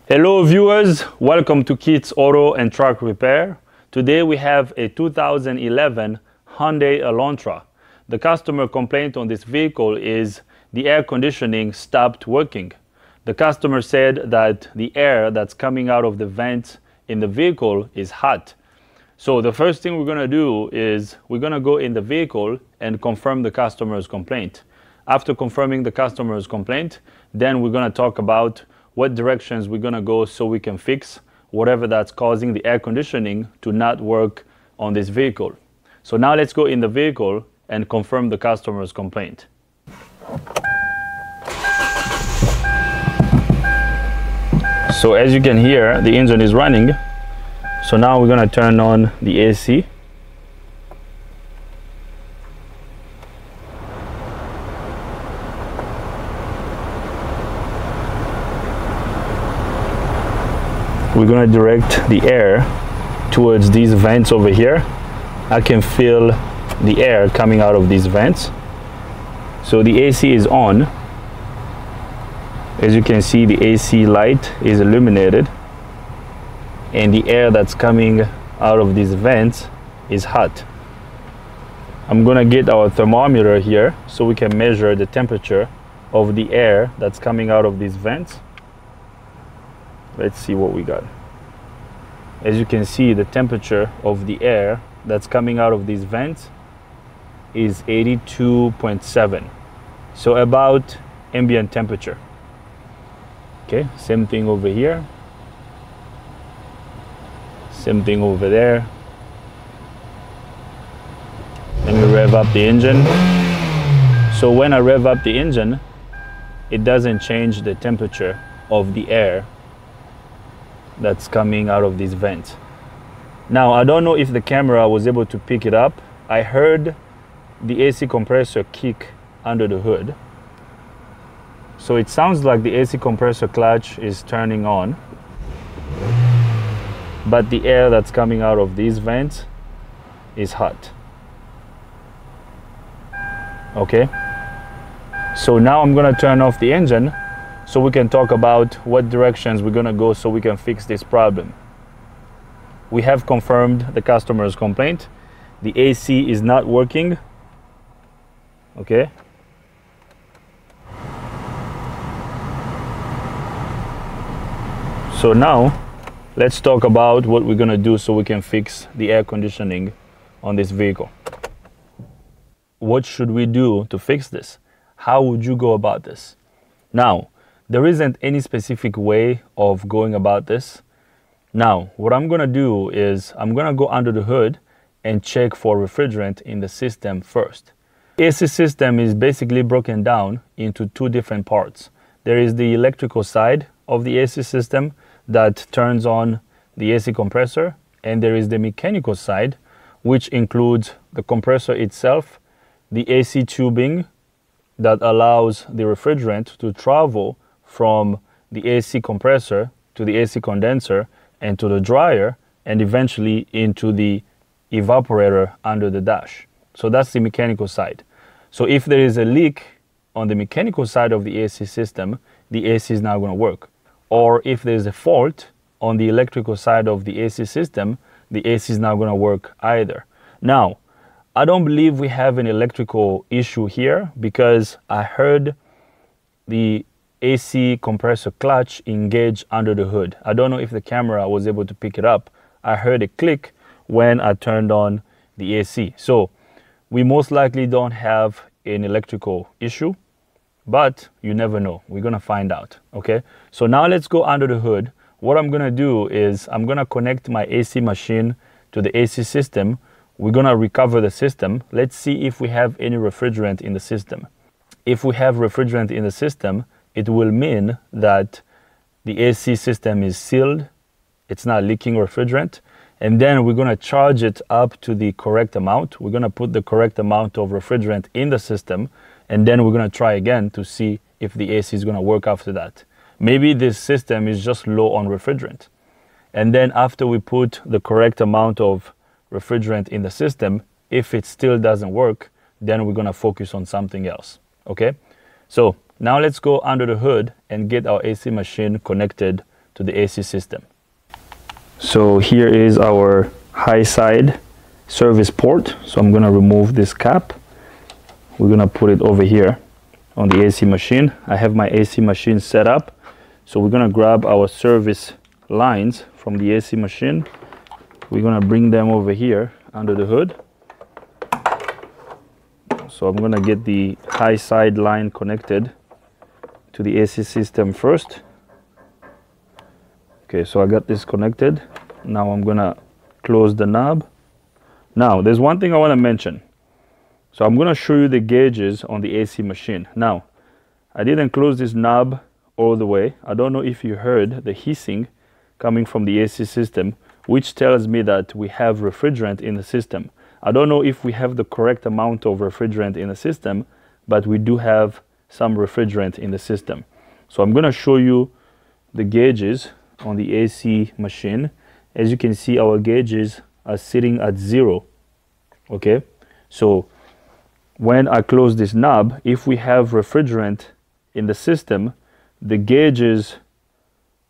Hello viewers, welcome to Keith's Auto and Truck Repair. Today we have a 2011 Hyundai Elantra. The customer complaint on this vehicle is the air conditioning stopped working. The customer said that the air that's coming out of the vents in the vehicle is hot. So the first thing we're going to do is we're going to go in the vehicle and confirm the customer's complaint. After confirming the customer's complaint, then we're going to talk about what directions we're going to go so we can fix whatever that's causing the air conditioning to not work on this vehicle. So now let's go in the vehicle and confirm the customer's complaint. So as you can hear, the engine is running. So now we're going to turn on the AC. We're going to direct the air towards these vents over here. I can feel the air coming out of these vents. So the AC is on. As you can see, the AC light is illuminated and the air that's coming out of these vents is hot. I'm going to get our thermometer here so we can measure the temperature of the air that's coming out of these vents. Let's see what we got. As you can see, the temperature of the air that's coming out of these vents is 82.7. So about ambient temperature. Okay, same thing over here. Same thing over there. Let me rev up the engine. So when I rev up the engine, it doesn't change the temperature of the air that's coming out of these vents. Now, I don't know if the camera was able to pick it up. I heard the AC compressor kick under the hood. So it sounds like the AC compressor clutch is turning on, but the air that's coming out of these vents is hot. Okay, so now I'm gonna turn off the engine so we can talk about what directions we're gonna go so we can fix this problem. We have confirmed the customer's complaint. The AC is not working. Okay. So now let's talk about what we're gonna do so we can fix the air conditioning on this vehicle. What should we do to fix this? How would you go about this? Now, there isn't any specific way of going about this. Now, what I'm gonna do is I'm gonna go under the hood and check for refrigerant in the system first. AC system is basically broken down into two different parts. There is the electrical side of the AC system that turns on the AC compressor, and there is the mechanical side, which includes the compressor itself, the AC tubing that allows the refrigerant to travel from the AC compressor to the AC condenser and to the dryer and eventually into the evaporator under the dash. So that's the mechanical side. So if there is a leak on the mechanical side of the AC system, the AC is not going to work. Or if there's a fault on the electrical side of the AC system, the AC is not going to work either. Now, I don't believe we have an electrical issue here because I heard the AC compressor clutch engage under the hood. I don't know if the camera was able to pick it up. I heard a click when I turned on the AC. So we most likely don't have an electrical issue, but you never know. We're gonna find out, okay? So now let's go under the hood. What I'm gonna do is I'm gonna connect my AC machine to the AC system. We're gonna recover the system. Let's see if we have any refrigerant in the system. If we have refrigerant in the system, it will mean that the AC system is sealed, it's not leaking refrigerant, and then we're gonna charge it up to the correct amount. We're gonna put the correct amount of refrigerant in the system, and then we're gonna try again to see if the AC is gonna work after that. Maybe this system is just low on refrigerant. And then after we put the correct amount of refrigerant in the system, if it still doesn't work, then we're gonna focus on something else, okay? So now let's go under the hood and get our AC machine connected to the AC system. So here is our high side service port. So I'm gonna remove this cap. We're gonna put it over here on the AC machine. I have my AC machine set up. So we're gonna grab our service lines from the AC machine. We're gonna bring them over here under the hood. So I'm gonna get the high side line connected to the AC system first. Okay, so I got this connected. Now I'm gonna close the knob. Now there's one thing I want to mention. So I'm gonna show you the gauges on the AC machine. Now I didn't close this knob all the way. I don't know if you heard the hissing coming from the AC system, which tells me that we have refrigerant in the system. I don't know if we have the correct amount of refrigerant in the system, but we do have some refrigerant in the system. So I'm gonna show you the gauges on the AC machine. As you can see, our gauges are sitting at 0. Okay, so when I close this knob, if we have refrigerant in the system, the gauges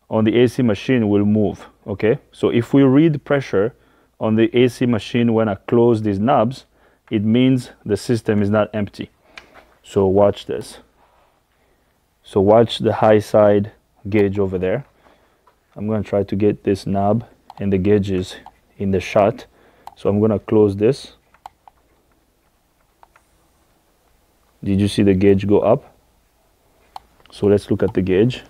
on the AC machine will move. Okay, so if we read pressure on the AC machine when I close these knobs, it means the system is not empty. So watch this. So watch the high side gauge over there. I'm going to try to get this knob and the gauges in the shot. So I'm going to close this. Did you see the gauge go up? So let's look at the gauge.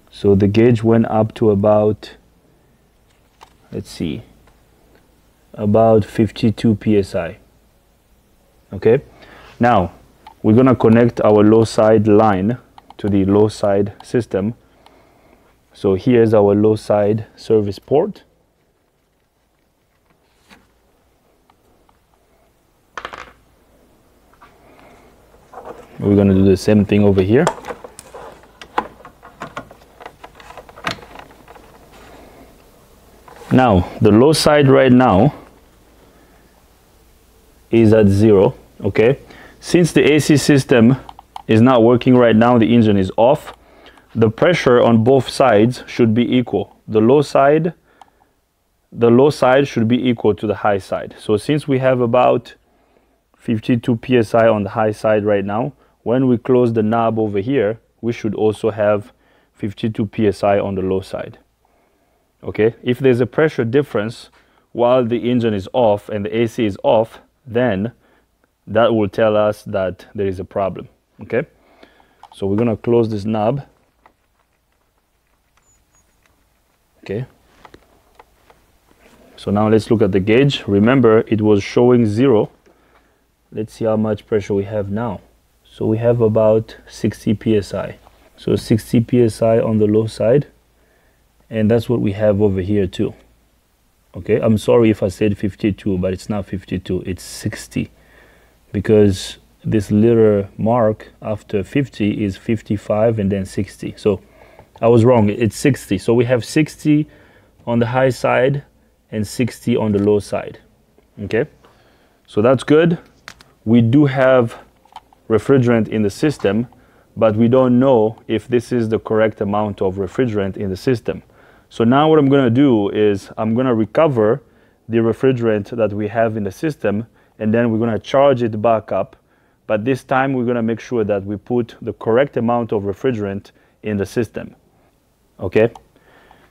So the gauge went up to about, let's see, about 52 psi. Okay, now we're gonna connect our low side line to the low side system. So here's our low side service port. We're gonna do the same thing over here. Now the low side right now is at 0. Okay, since the AC system is not working right now, the engine is off, the pressure on both sides should be equal. The low side should be equal to the high side. So since we have about 52 psi on the high side right now, when we close the knob over here, we should also have 52 psi on the low side. Okay, if there's a pressure difference while the engine is off and the AC is off, then that will tell us that there is a problem. Okay, so we're gonna close this knob. Okay, so now let's look at the gauge. Remember, it was showing 0. Let's see how much pressure we have now. So we have about 60 psi. So 60 psi on the low side, and that's what we have over here too. Okay, I'm sorry if I said 52, but it's not 52, it's 60, because this little mark after 50 is 55 and then 60. So I was wrong, it's 60. So we have 60 on the high side and 60 on the low side. Okay, so that's good. We do have refrigerant in the system, but we don't know if this is the correct amount of refrigerant in the system. So now what I'm going to do is I'm going to recover the refrigerant that we have in the system, and then we're going to charge it back up. But this time we're going to make sure that we put the correct amount of refrigerant in the system. Okay,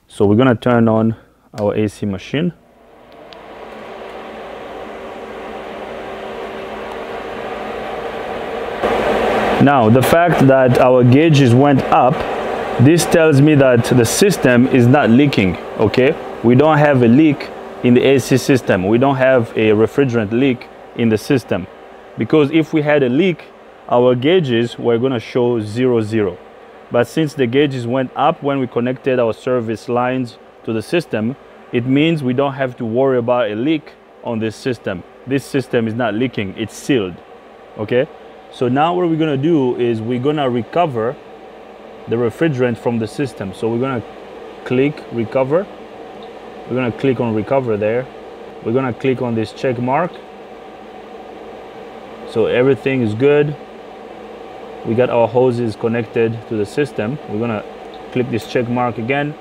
so we're going to turn on our AC machine. Now the fact that our gauges went up, this tells me that the system is not leaking. Okay, we don't have a leak in the AC system. We don't have a refrigerant leak in the system, because if we had a leak, our gauges were going to show 0, 0. But since the gauges went up when we connected our service lines to the system, it means we don't have to worry about a leak on this system. This system is not leaking, it's sealed. Okay, so now what we're going to do is we're going to recover the refrigerant from the system. So we're going to click recover. We're going to click on recover there. We're going to click on this check mark. So everything is good. We got our hoses connected to the system. We're going to click this check mark again.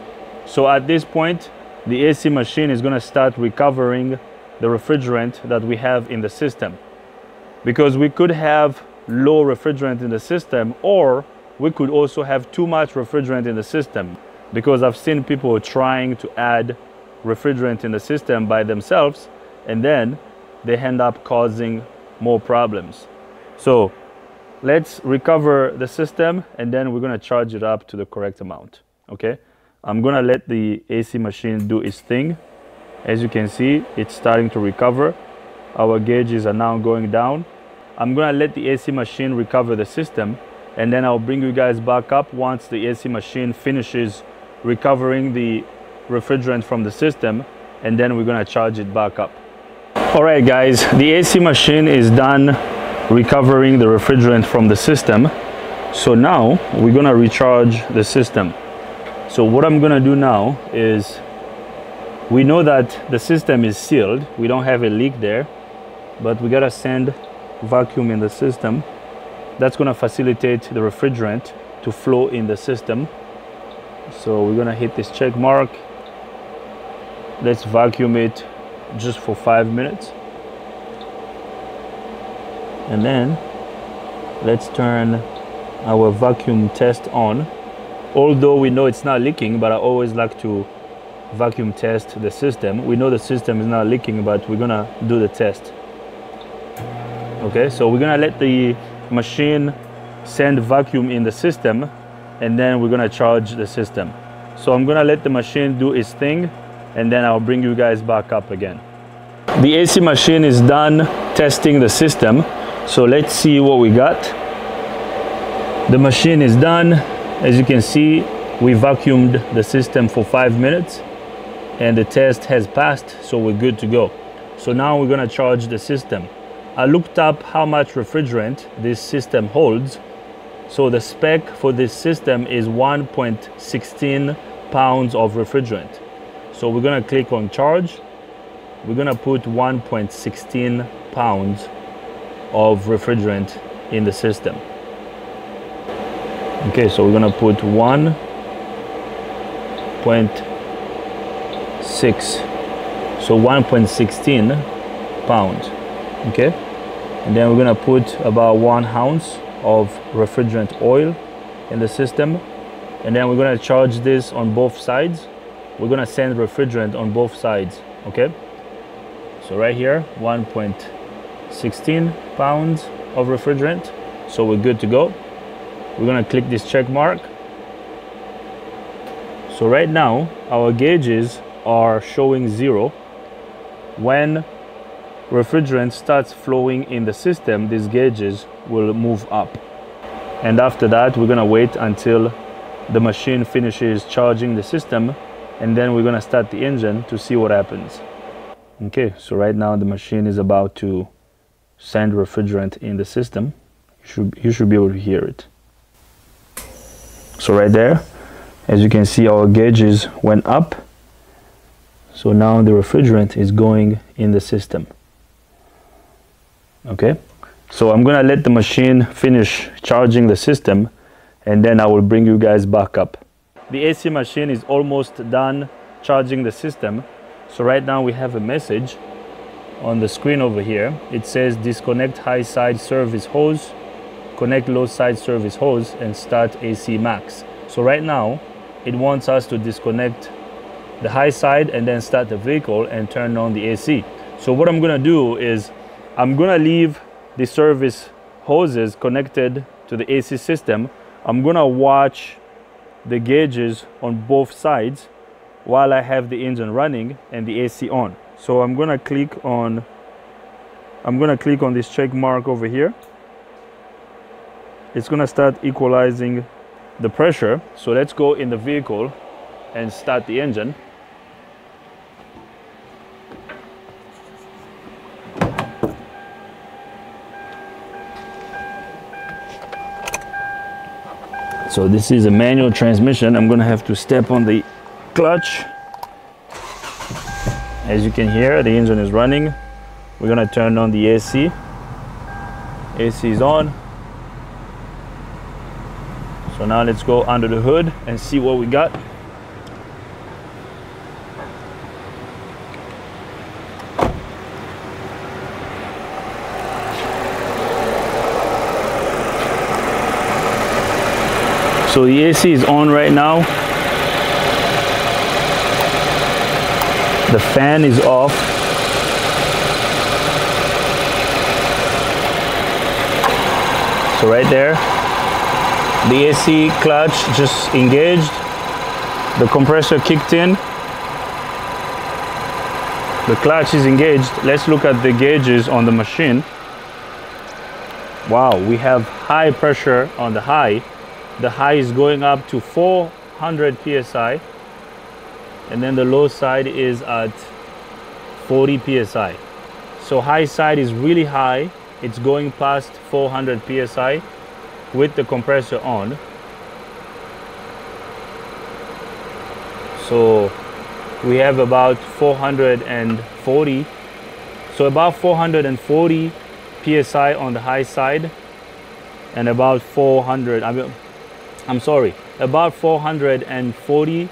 So at this point, the AC machine is going to start recovering the refrigerant that we have in the system, because we could have low refrigerant in the system, or we could also have too much refrigerant in the system, because I've seen people trying to add refrigerant in the system by themselves, and then they end up causing more problems. So let's recover the system, and then we're going to charge it up to the correct amount. Okay, I'm going to let the AC machine do its thing. As you can see, it's starting to recover. Our gauges are now going down. I'm going to let the AC machine recover the system, and then I'll bring you guys back up once the AC machine finishes recovering the refrigerant from the system, and then we're going to charge it back up. All right guys, the AC machine is done recovering the refrigerant from the system. So now we're going to recharge the system. So what I'm going to do now is, we know that the system is sealed, we don't have a leak there, but we got to send vacuum in the system. That's going to facilitate the refrigerant to flow in the system. So we're going to hit this check mark. Let's vacuum it just for 5 minutes, and then let's turn our vacuum test on. Although we know it's not leaking, but I always like to vacuum test the system. We know the system is not leaking, but we're gonna do the test. Okay, so we're gonna let the machine send vacuum in the system, and then we're gonna charge the system. So I'm gonna let the machine do its thing, and then I'll bring you guys back up again. The AC machine is done testing the system, so let's see what we got. The machine is done. As you can see, we vacuumed the system for 5 minutes, and the test has passed, so we're good to go. So now we're going to charge the system. I looked up how much refrigerant this system holds. So the spec for this system is 1.16 pounds of refrigerant. So we're going to click on charge. We're going to put 1.16 pounds of refrigerant in the system. Okay, so we're going to put 1.6, so 1.16 pounds. Okay, and then we're going to put about 1 ounce of refrigerant oil in the system, and then we're going to charge this on both sides. We're going to send refrigerant on both sides. Okay, so right here, 1.16 pounds of refrigerant, so we're good to go. We're going to click this check mark. So right now our gauges are showing 0. When refrigerant starts flowing in the system, these gauges will move up, and after that we're going to wait until the machine finishes charging the system, and then we're going to start the engine to see what happens. Okay, so right now the machine is about to send refrigerant in the system. You should be able to hear it. So right there, as you can see, our gauges went up. So now the refrigerant is going in the system. Okay, so I'm gonna let the machine finish charging the system, and then I will bring you guys back up. The AC machine is almost done charging the system. So right now we have a message on the screen over here. It says disconnect high side service hose, connect low side service hose, and start AC max. So right now it wants us to disconnect the high side and then start the vehicle and turn on the AC. So what I'm gonna do is I'm gonna leave the service hoses connected to the AC system. I'm gonna watch the gauges on both sides while I have the engine running and the AC on. So I'm gonna click on this check mark over here. It's gonna start equalizing the pressure. So let's go in the vehicle and start the engine. So this is a manual transmission. I'm gonna have to step on the clutch. As you can hear, the engine is running. We're gonna turn on the AC. AC is on. So now let's go under the hood and see what we got. So the AC is on right now. The fan is off. So right there, the AC clutch just engaged. The compressor kicked in. The clutch is engaged. Let's look at the gauges on the machine. Wow, we have high pressure on the high. The high is going up to 400 psi, and then the low side is at 40 psi. So high side is really high. It's going past 400 psi with the compressor on. So we have about 440. So about 440 psi on the high side, and about 400. About 440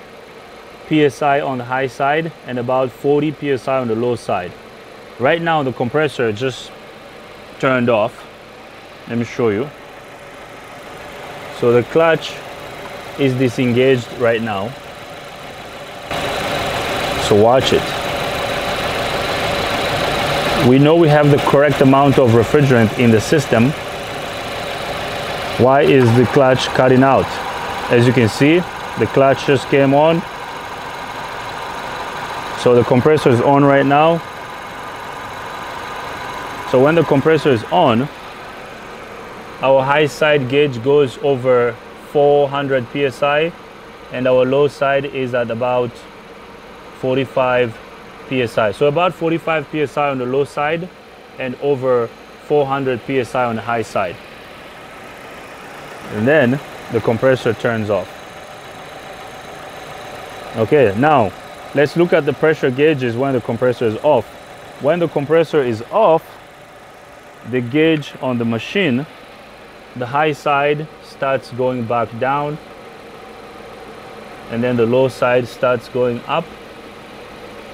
psi on the high side and about 40 psi on the low side. Right now the compressor just turned off. Let me show you. So the clutch is disengaged right now. So watch it. We know we have the correct amount of refrigerant in the system. Why is the clutch cutting out? As you can see, the clutch just came on. So the compressor is on right now. So when the compressor is on, our high side gauge goes over 400 psi and our low side is at about 45 psi. So about 45 psi on the low side and over 400 psi on the high side. And then the compressor turns off. Okay, now let's look at the pressure gauges when the compressor is off. When the compressor is off, the gauge on the machine, the high side starts going back down, and then the low side starts going up.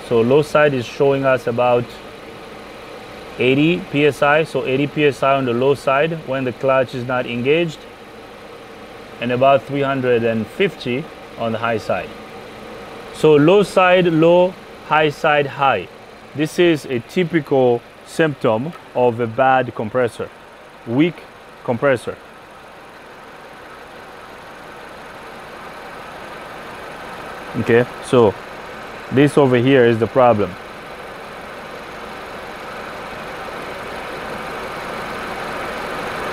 So low side is showing us about 80 psi, so 80 psi on the low side when the clutch is not engaged, and about 350 on the high side. So low side low, high side high. This is a typical symptom of a bad compressor, weak compressor. Okay, so this over here is the problem.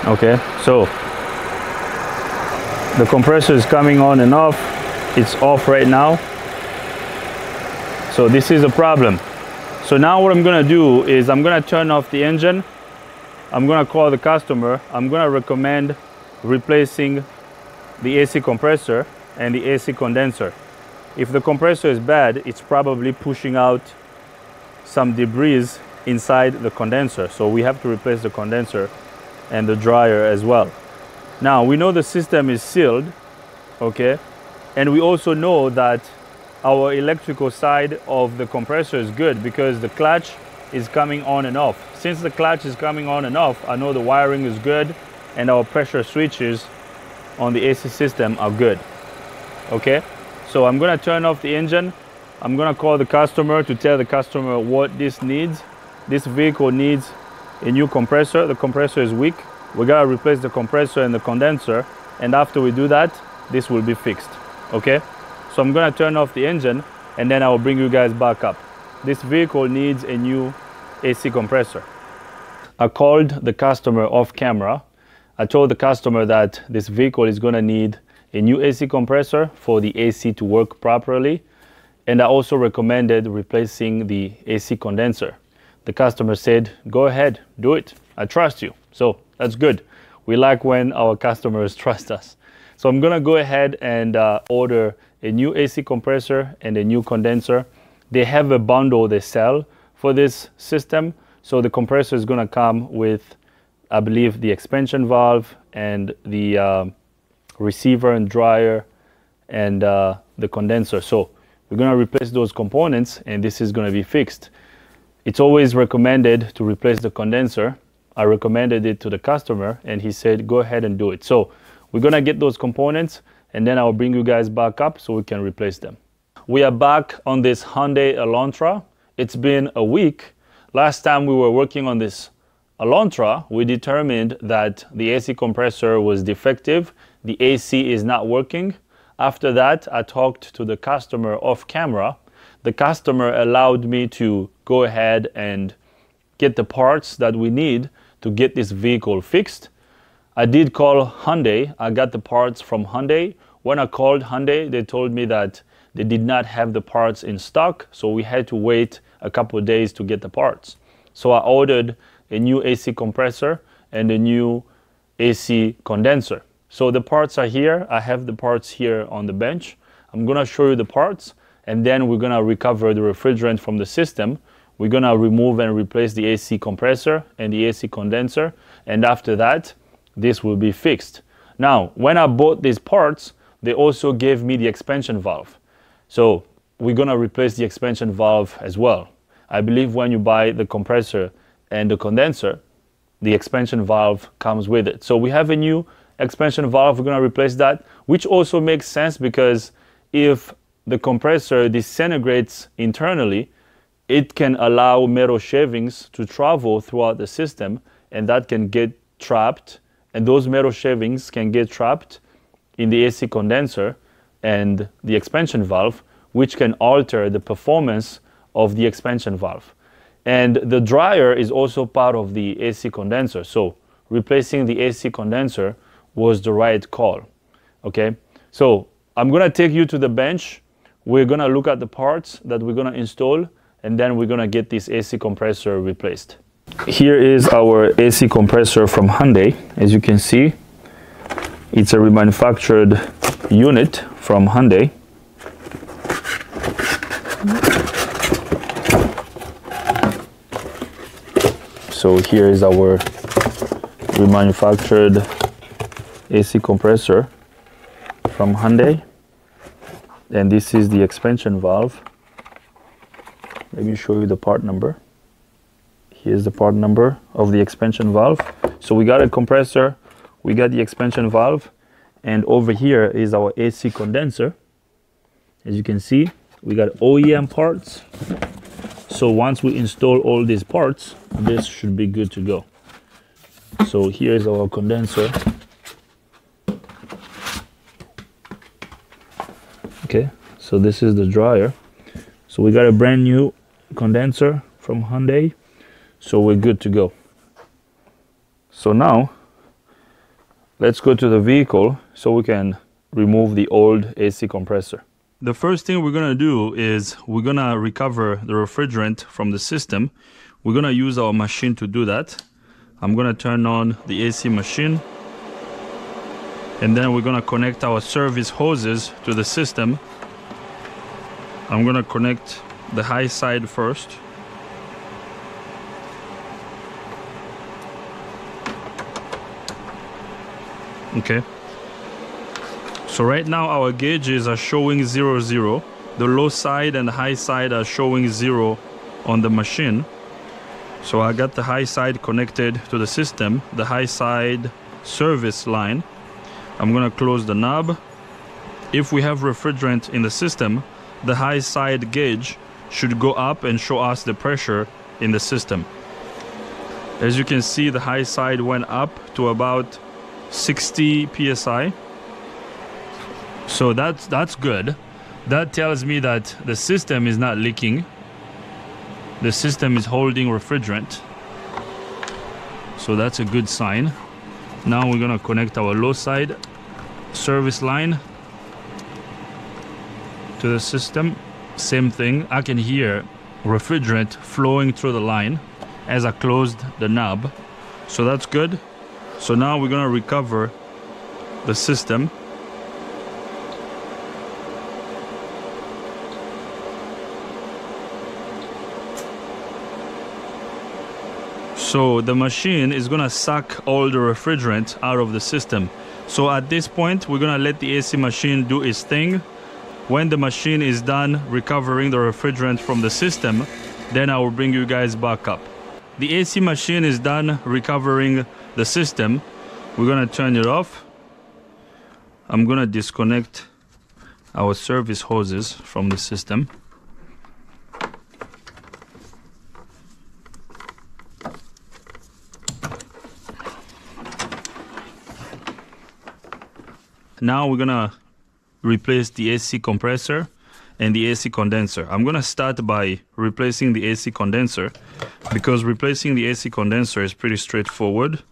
Okay, so the compressor is coming on and off. It's off right now. So this is a problem. So now what I'm gonna do is I'm gonna turn off the engine. I'm gonna call the customer. I'm gonna recommend replacing the AC compressor and the AC condenser. If the compressor is bad, it's probably pushing out some debris inside the condenser. So we have to replace the condenser and the dryer as well. Now we know the system is sealed, okay? And we also know that our electrical side of the compressor is good because the clutch is coming on and off. Since the clutch is coming on and off, I know the wiring is good and our pressure switches on the AC system are good, okay? So I'm gonna turn off the engine. I'm gonna call the customer to tell the customer what this needs. This vehicle needs a new compressor. The compressor is weak. We gotta replace the compressor and the condenser, and after we do that, this will be fixed, okay? So I'm gonna turn off the engine and then I will bring you guys back up. This vehicle needs a new AC compressor. I called the customer off camera. I told the customer that this vehicle is gonna need a new AC compressor for the AC to work properly, and I also recommended replacing the AC condenser. The customer said, go ahead, do it. I trust you. So that's good. We like when our customers trust us. So I'm gonna go ahead and order a new AC compressor and a new condenser. They have a bundle they sell for this system. So the compressor is gonna come with, I believe, the expansion valve and the receiver and dryer and the condenser. So we're going to replace those components, and this is going to be fixed. It's always recommended to replace the condenser. I recommended it to the customer, and he said go ahead and do it. So we're going to get those components, and then I'll bring you guys back up so we can replace them. We are back on this Hyundai Elantra. It's been a week. Last time we were working on this Elantra, we determined that the AC compressor was defective. The AC is not working. After that, I talked to the customer off camera. The customer allowed me to go ahead and get the parts that we need to get this vehicle fixed. I did call Hyundai. I got the parts from Hyundai. When I called Hyundai, they told me that they did not have the parts in stock, so we had to wait a couple of days to get the parts. So I ordered a new AC compressor and a new AC condenser. So the parts are here. I have the parts here on the bench. I'm gonna show you the parts, and then we're gonna recover the refrigerant from the system. We're gonna remove and replace the AC compressor and the AC condenser, and after that, this will be fixed. Now, when I bought these parts, they also gave me the expansion valve. So we're gonna replace the expansion valve as well. I believe when you buy the compressor and the condenser, the expansion valve comes with it. So we have a new expansion valve. We're gonna replace that, which also makes sense because if the compressor disintegrates internally, it can allow metal shavings to travel throughout the system, and that can get trapped, and those metal shavings can get trapped in the AC condenser and the expansion valve, which can alter the performance of the expansion valve. And the dryer is also part of the AC condenser, so replacing the AC condenser was the right call. Okay, so I'm gonna take you to the bench. We're gonna look at the parts that we're gonna install, and then we're gonna get this AC compressor replaced. Here is our AC compressor from Hyundai. As you can see, it's a remanufactured unit from Hyundai. So here is our remanufactured AC compressor from Hyundai, and this is the expansion valve. Let me show you the part number. Here's the part number of the expansion valve. So we got a compressor, we got the expansion valve, and over here is our AC condenser. As you can see, we got OEM parts. So once we install all these parts, this should be good to go. So here's our condenser. Okay, so this is the dryer. So we got a brand new condenser from Hyundai, so we're good to go. So now let's go to the vehicle so we can remove the old AC compressor. The first thing we're gonna do is we're gonna recover the refrigerant from the system. We're gonna use our machine to do that. I'm gonna turn on the AC machine, and then we're gonna connect our service hoses to the system. I'm gonna connect the high side first. Okay. So right now our gauges are showing 0, 0. The low side and the high side are showing 0 on the machine. So I got the high side connected to the system, the high side service line. I'm gonna close the knob. If we have refrigerant in the system, the high side gauge should go up and show us the pressure in the system. As you can see, the high side went up to about 60 psi. So that's good. That tells me that the system is not leaking. The system is holding refrigerant. So that's a good sign. Now we're gonna connect our low side service line to the system. Same thing, I can hear refrigerant flowing through the line as I closed the knob. So that's good. So now we're gonna recover the system. So the machine is gonna suck all the refrigerant out of the system. So at this point, we're gonna let the AC machine do its thing. When the machine is done recovering the refrigerant from the system, then I will bring you guys back up. The AC machine is done recovering the system. We're gonna turn it off. I'm gonna disconnect our service hoses from the system. Now we're gonna replace the AC compressor and the AC condenser. I'm gonna start by replacing the AC condenser because replacing the AC condenser is pretty straightforward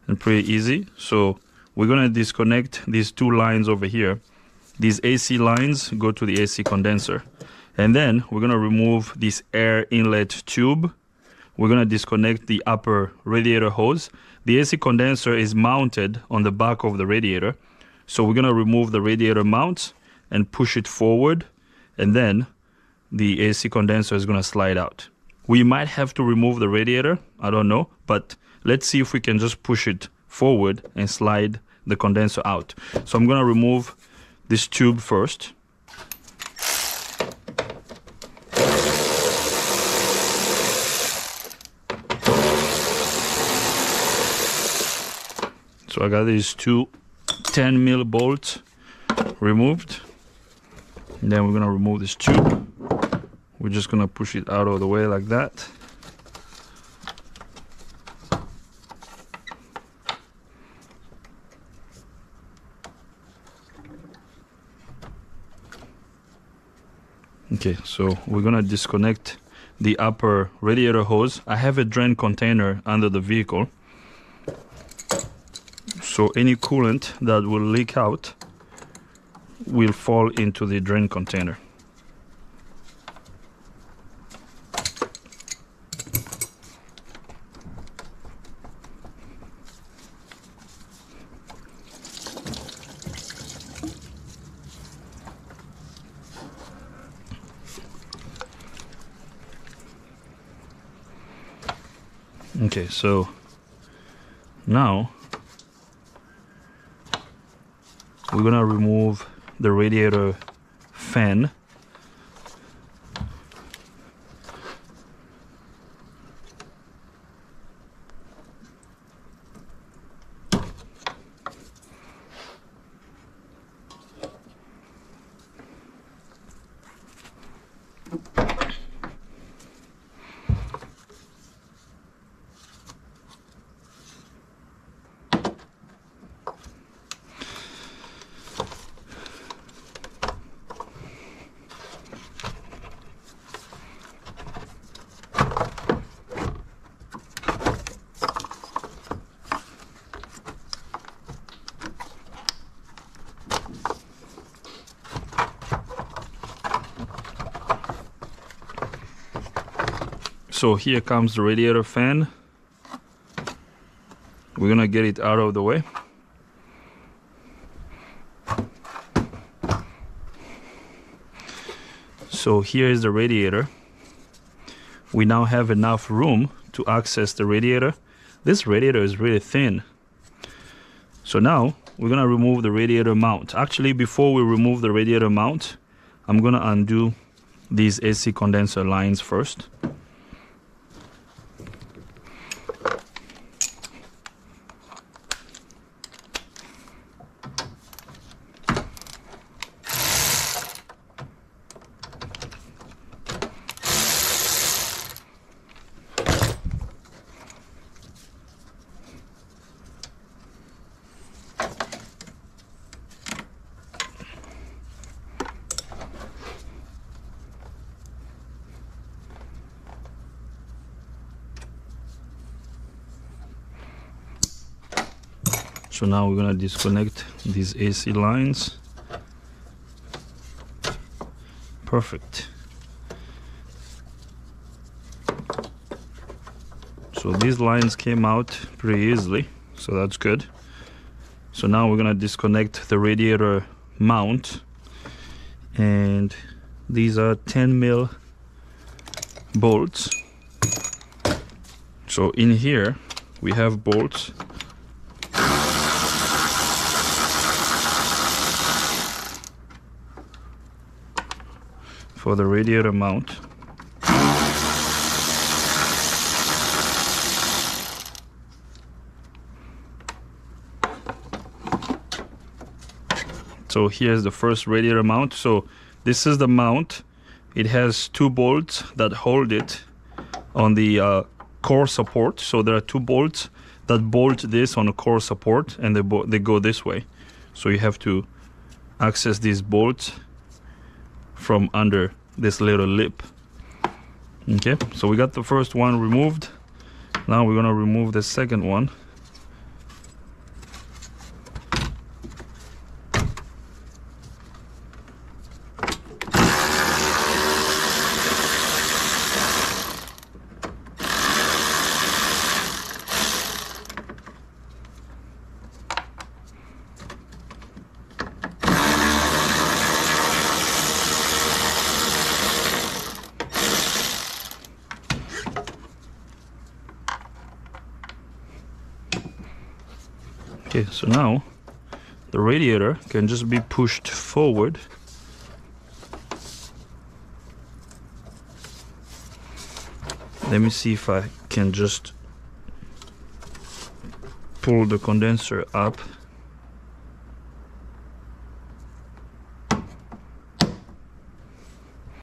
and pretty easy. So we're gonna disconnect these two lines over here. These AC lines go to the AC condenser. And then we're gonna remove this air inlet tube. We're gonna disconnect the upper radiator hose. The AC condenser is mounted on the back of the radiator. So we're gonna remove the radiator mount and push it forward, and then the AC condenser is gonna slide out. We might have to remove the radiator, I don't know, but let's see if we can just push it forward and slide the condenser out. So I'm gonna remove this tube first. So I got these two 10 mil bolts removed. And then we're gonna remove this tube. We're just gonna push it out of the way like that. Okay, so we're gonna disconnect the upper radiator hose. I have a drain container under the vehicle, so any coolant that will leak out will fall into the drain container. Okay, so now we're gonna remove the radiator fan. So here comes the radiator fan. We're gonna get it out of the way. So here is the radiator. We now have enough room to access the radiator. This radiator is really thin. So now we're gonna remove the radiator mount. Actually, before we remove the radiator mount, I'm gonna undo these AC condenser lines first. So now we're gonna disconnect these AC lines. Perfect. So these lines came out pretty easily, so that's good. So now we're gonna disconnect the radiator mount, and these are 10 mil bolts. So in here we have bolts. for the radiator mount. So here's the first radiator mount. So this is the mount. It has 2 bolts that hold it on the core support. So there are 2 bolts that bolt this on the core support, and they go this way. So you have to access these bolts from under this little lip. Okay, so we got the first one removed. Now we're gonna remove the second one. Okay, so now the radiator can just be pushed forward. Let me see if I can just pull the condenser up.